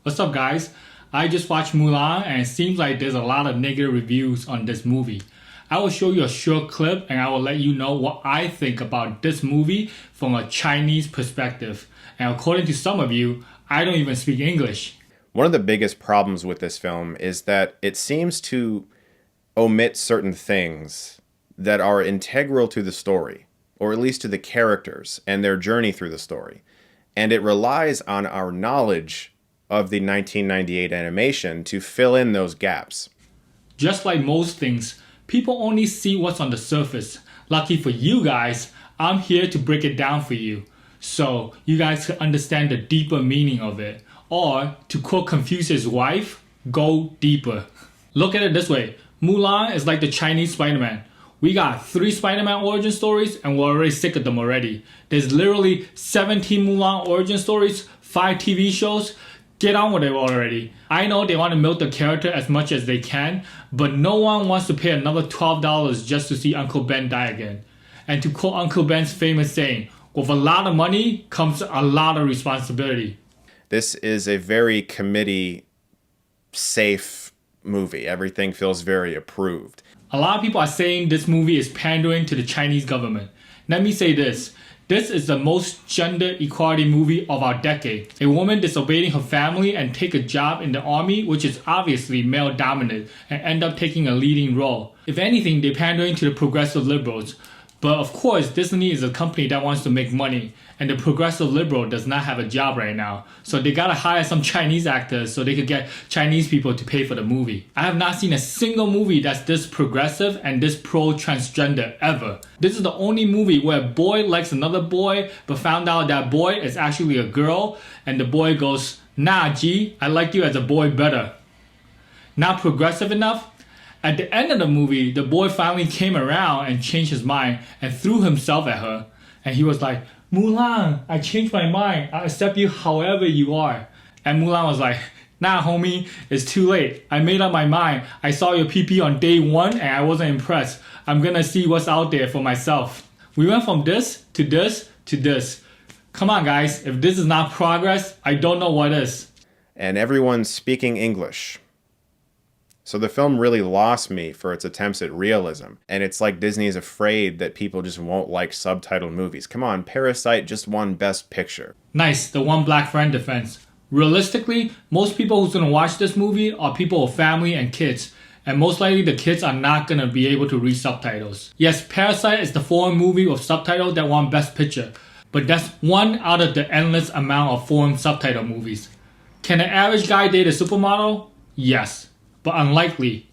What's up guys? I just watched Mulan and it seems like there's a lot of negative reviews on this movie. I will show you a short clip and I will let you know what I think about this movie from a Chinese perspective. And according to some of you, I don't even speak English. One of the biggest problems with this film is that it seems to omit certain things that are integral to the story, or at least to the characters and their journey through the story. And it relies on our knowledge of the 1998 animation to fill in those gaps. Just like most things, people only see what's on the surface. Lucky for you guys, I'm here to break it down for you, so you guys can understand the deeper meaning of it. Or, to quote Confucius' wife, go deeper. Look at it this way, Mulan is like the Chinese Spider-Man. We got 3 Spider-Man origin stories and we're already sick of them already. There's literally 17 Mulan origin stories, 5 TV shows. Get on with it already. I know they want to milk the character as much as they can, but no one wants to pay another $12 just to see Uncle Ben die again. And to quote Uncle Ben's famous saying, with a lot of money comes a lot of responsibility. This is a very committee-safe movie. Everything feels very approved. A lot of people are saying this movie is pandering to the Chinese government. Let me say this. This is the most gender equality movie of our decade. A woman disobeying her family and take a job in the army, which is obviously male dominant, and end up taking a leading role. If anything, they're pandering to the progressive liberals. But of course, Disney is a company that wants to make money, and the progressive liberal does not have a job right now. So they gotta hire some Chinese actors so they could get Chinese people to pay for the movie. I have not seen a single movie that's this progressive and this pro-transgender ever. This is the only movie where a boy likes another boy, but found out that boy is actually a girl, and the boy goes, "Nah, G, I like you as a boy better." Not progressive enough? At the end of the movie, the boy finally came around and changed his mind and threw himself at her. And he was like, "Mulan, I changed my mind. I accept you however you are." And Mulan was like, "Nah, homie, it's too late. I made up my mind. I saw your PP on day 1 and I wasn't impressed. I'm gonna see what's out there for myself." We went from this to this to this. Come on guys, if this is not progress, I don't know what is. And everyone's speaking English. So the film really lost me for its attempts at realism. And it's like Disney is afraid that people just won't like subtitled movies. Come on, Parasite just won Best Picture. Nice, the one black friend defense. Realistically, most people who's gonna watch this movie are people with family and kids. And most likely the kids are not gonna be able to read subtitles. Yes, Parasite is the foreign movie with subtitles that won Best Picture. But that's one out of the endless amount of foreign subtitle movies. Can an average guy date a supermodel? Yes. But unlikely.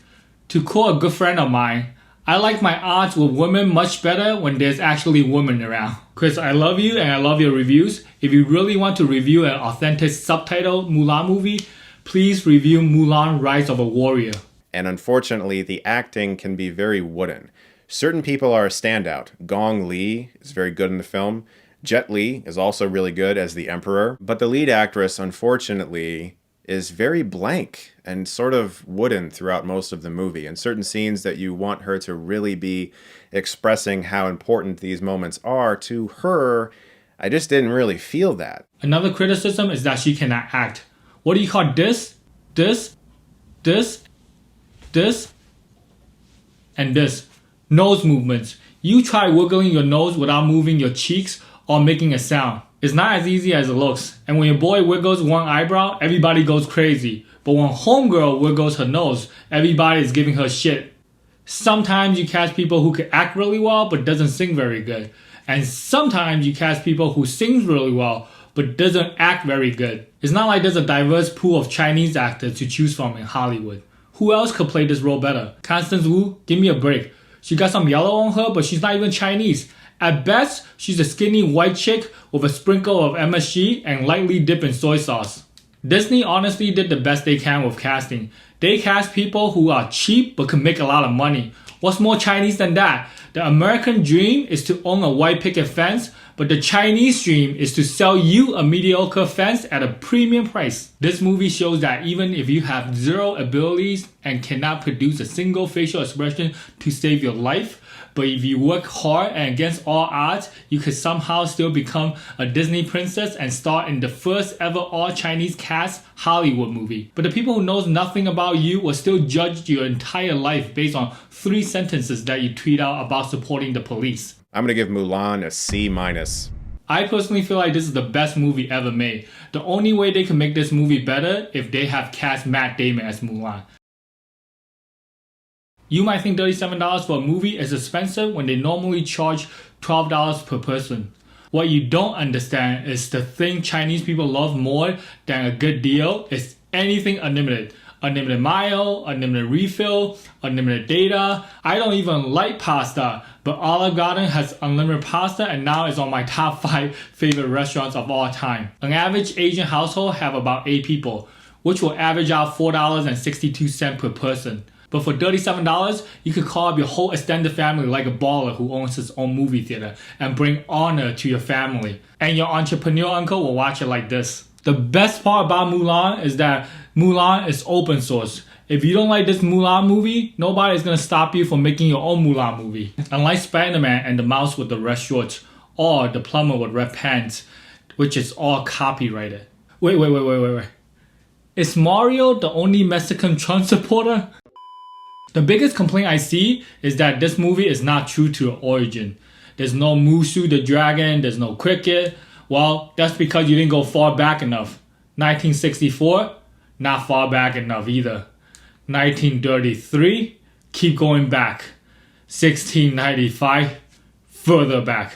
To quote a good friend of mine, I like my odds with women much better when there's actually women around. Chris, I love you and I love your reviews. If you really want to review an authentic subtitle Mulan movie, please review Mulan Rise of a Warrior. And unfortunately, the acting can be very wooden. Certain people are a standout. Gong Li is very good in the film. Jet Li is also really good as the Emperor. But the lead actress, unfortunately, is very blank and sort of wooden throughout most of the movie. In certain scenes that you want her to really be expressing how important these moments are to her, I just didn't really feel that. Another criticism is that she cannot act. What do you call this, and this? Nose movements. You try wiggling your nose without moving your cheeks or making a sound. It's not as easy as it looks. And when your boy wiggles one eyebrow, everybody goes crazy. But when homegirl wiggles her nose, everybody is giving her shit. Sometimes you cast people who can act really well but doesn't sing very good. And sometimes you cast people who sings really well but doesn't act very good. It's not like there's a diverse pool of Chinese actors to choose from in Hollywood. Who else could play this role better? Constance Wu? Give me a break. She got some yellow on her, but she's not even Chinese. At best, she's a skinny white chick with a sprinkle of MSG and lightly dipped in soy sauce. Disney honestly did the best they can with casting. They cast people who are cheap but can make a lot of money. What's more Chinese than that? The American dream is to own a white picket fence, but the Chinese dream is to sell you a mediocre fence at a premium price. This movie shows that even if you have zero abilities and cannot produce a single facial expression to save your life, but if you work hard and against all odds, you could somehow still become a Disney princess and star in the first ever all-Chinese cast Hollywood movie. But the people who knows nothing about you will still judge your entire life based on 3 sentences that you tweet out about supporting the police. I'm gonna give Mulan a C-. I personally feel like this is the best movie ever made. The only way they can make this movie better if they have cast Matt Damon as Mulan. You might think $37 for a movie is expensive when they normally charge $12 per person. What you don't understand is the thing Chinese people love more than a good deal is anything unlimited. Unlimited mile, unlimited refill, unlimited data. I don't even like pasta, but Olive Garden has unlimited pasta and now it's on my top 5 favorite restaurants of all time. An average Asian household have about 8 people, which will average out $4.62 per person. But for $37, you could call up your whole extended family like a baller who owns his own movie theater and bring honor to your family. And your entrepreneur uncle will watch it like this. The best part about Mulan is that Mulan is open source. If you don't like this Mulan movie, nobody is going to stop you from making your own Mulan movie. Unlike Spider-Man and the mouse with the red shorts, or the plumber with red pants, which is all copyrighted. Wait. Is Mario the only Mexican Trump supporter? The biggest complaint I see is that this movie is not true to the origin. There's no Mushu the dragon, there's no cricket. Well, that's because you didn't go far back enough. 1964? Not far back enough either. 1933? Keep going back. 1695? Further back.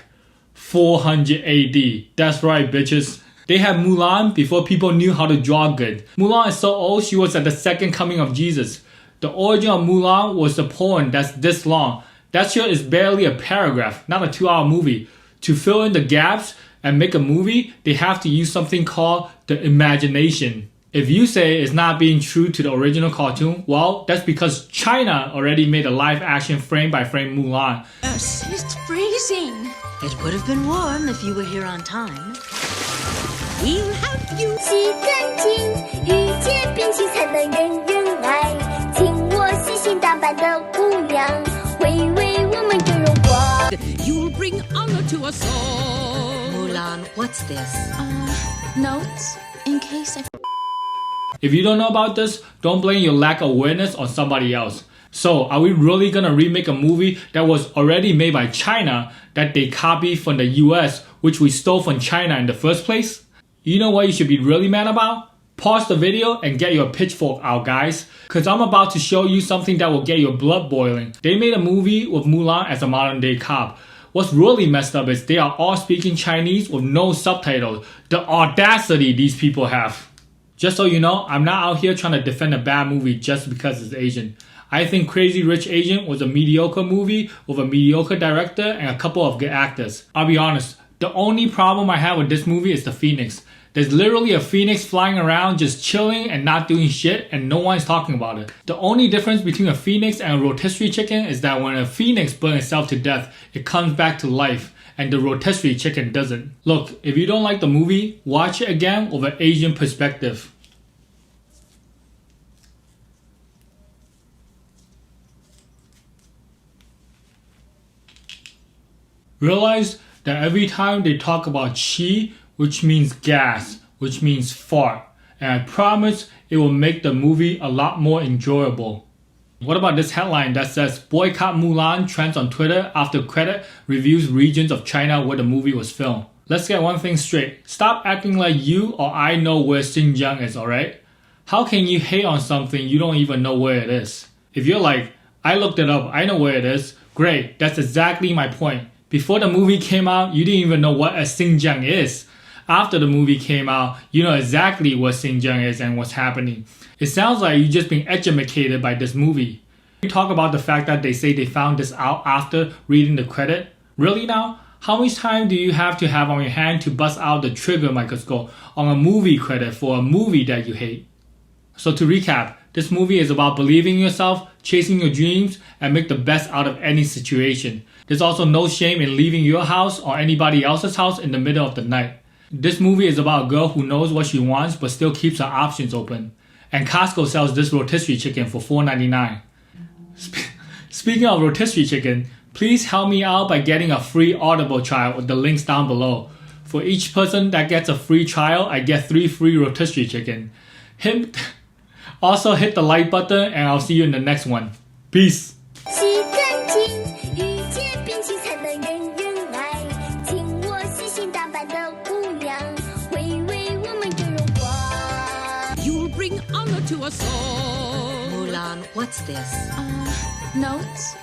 400 AD. That's right, bitches. They had Mulan before people knew how to draw good. Mulan is so old, she was at the second coming of Jesus. The origin of Mulan was a poem that's this long. That shit is barely a paragraph, not a 2-hour movie. To fill in the gaps and make a movie, they have to use something called the imagination. If you say it's not being true to the original cartoon, well, that's because China already made a live-action frame-by-frame Mulan. Yes, it's freezing. It would have been warm if you were here on time. We'll have you. 洗干净，遇见冰淇才能人人爱。听我细心打扮的姑娘，会为我们争荣光。 You'll bring honor to us all. Mulan, what's this? Notes in case I... If you don't know about this, don't blame your lack of awareness on somebody else. So, are we really gonna remake a movie that was already made by China that they copied from the US, which we stole from China in the first place? You know what you should be really mad about? Pause the video and get your pitchfork out, guys. Cause I'm about to show you something that will get your blood boiling. They made a movie with Mulan as a modern day cop. What's really messed up is they are all speaking Chinese with no subtitles. The audacity these people have. Just so you know, I'm not out here trying to defend a bad movie just because it's Asian. I think Crazy Rich Asian was a mediocre movie with a mediocre director and a couple of good actors. I'll be honest, the only problem I have with this movie is the phoenix. There's literally a phoenix flying around just chilling and not doing shit and no one's talking about it. The only difference between a phoenix and a rotisserie chicken is that when a phoenix burns itself to death, it comes back to life and the rotisserie chicken doesn't. Look, if you don't like the movie, watch it again with an Asian perspective. Realize that every time they talk about qi, which means gas, which means fart, and I promise it will make the movie a lot more enjoyable. What about this headline that says boycott Mulan trends on Twitter after credit reviews regions of China where the movie was filmed? Let's get one thing straight. Stop acting like you or I know where Xinjiang is, alright? How can you hate on something you don't even know where it is? If you're like, I looked it up, I know where it is, great, that's exactly my point. Before the movie came out, you didn't even know what a Xinjiang is. After the movie came out, you know exactly what Xinjiang is and what's happening. It sounds like you're just being educated by this movie. You talk about the fact that they say they found this out after reading the credit. Really now? How much time do you have to have on your hand to bust out the trigger microscope on a movie credit for a movie that you hate? So to recap, this movie is about believing in yourself, chasing your dreams, and make the best out of any situation. There's also no shame in leaving your house or anybody else's house in the middle of the night. This movie is about a girl who knows what she wants but still keeps her options open. And Costco sells this rotisserie chicken for $4.99. Speaking of rotisserie chicken, Please help me out by getting a free Audible trial with the links down below. For each person that gets a free trial, I get 3 free rotisserie chicken. Also hit the like button and I'll see you in the next one. Peace! 洗干净，遇见冰淇才能人人爱。听我细心打扮的姑娘，会为我们更荣光。 You'll bring honor to us all. Mulan, what's this? Notes?